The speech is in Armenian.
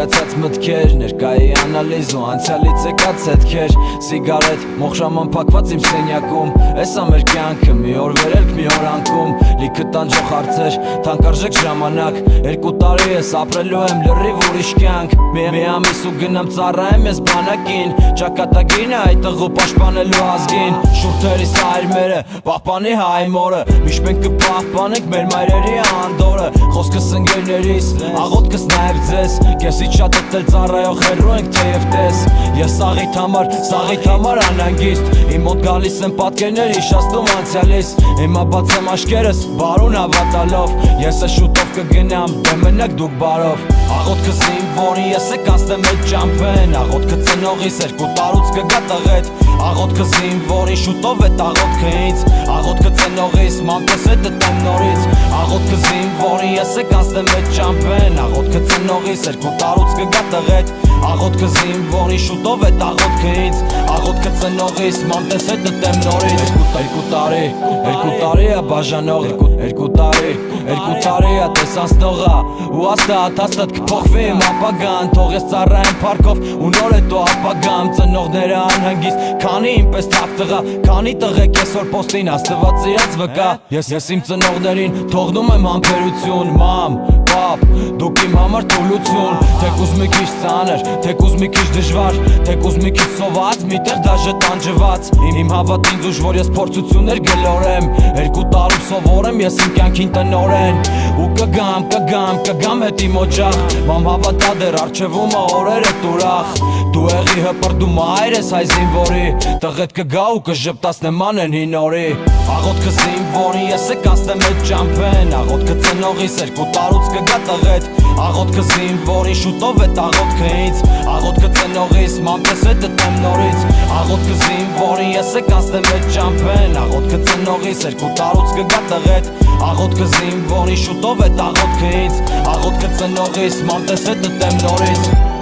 Գոյացած մտքեր, ներկայի անալիզ ու անցյալից եկած հետքեր Սիգարետ, մոխշաման փակված իմ սենյակում Էս ամեր կյանքը, մի օր վերելք, մի օր անկում Լիքը տանջող հարցեր, թանկարժեք ժամանակ 2 տարի ես ապրելու եմ լրիվ ուրիշ կյանք Մի ամիս ու գնամ ծառայեմ ես բանակին Ճակատագին է այդ տղու պաշտպանելու ազգին Շուրթերիս հայրմերը, պահպանի հայ մորը Միշտ մենք կպահպանենք մեր մայրերի անդորը Խոսքս ընկերներիս, աղոթքս նաև ձեզ Կեսից շատ էլ ծառայող հեռու ենք թեև տես Ես սաղիթ համար անհանգիստ Իմ մոտ գալիս են պատկերներ իշաստում անցյալիս Հիմա բացեմ աշկերս, բարուն հավատալով Ես է շուտով կգնամ, դե մնաք դուք բարով Աղոթքս իմ, որին ես է կանցնեմ այդ ճամփեն Աղոթքը ծնողիս 2 տարուց կգա տղետ Աղոթքս իմ, որին շուտով էտ աղոթքը ինձ Աղոթքը ծնողիս, մամքս է դտեմ նորից Աղոթքս իմ, որին ես է կանցնեմ այդ ճամփեն Աղոթքը ծնողիս 2 տարուց կգա տղետ Աղոթքս իմ, որին շուտով էտ աղոթքը ինձ Աղոթքը ծնողիս, մամքս է դտեմ նորից 2 տարի է բաժանող 2 տարի է տեսանցնողը Ու հաստատ կփոխվի իմ ապագան Թող ես ծառայեմ պարկով ու նոր է տո ապագամ Ծնողները անհանգիստ, քանի ինպես թակ տղա Քանի տղեկ այսօր պոստին աստված իրաց վկա Ես իմ ծնողներին թողնում եմ համբերություն Մամ, պապ, դուք իմ համար թուլություն Թեկուզ մի քիչ ծանր, թեկուզ մի քիչ դժվար Թեկուզ մի քիչ սոված, միտեղ դաժե տանջված Իմ հավատ ինձ ուժ, որ ես փորձություններ գլորեմ 2 տարում սովորեմ ես իմ կյանքին տնորեն Ու կգամ հետ իմ օջախ Մամ հավատա դեր արջևում ա օրերը տուրախ Դու եղի հպրդում այր ես հայ զինվորի Տղետ կգա ու կժպտացնեման են հին օրի Աղոթքս իմ, որին ես է կանցնեմ այդ ճամփեն Աղոթքը ծնողիս 2 տարուց կգա տղետ Աղոթքս իմ, որին շուտով էտ աղոթքը ինձ Աղոթքը ծնողիս, մամքս է դտեմ նորից Աղոթքս իմ, որին ես է կանցնեմ այդ ճամփեն Աղոթքը ծնողիս 2 տարուց կգա տղետ Աղոթքս իմ, որին շուտով էտ աղոթքը ինձ Աղոթքը ծնողիս, մամքս է դտեմ նորից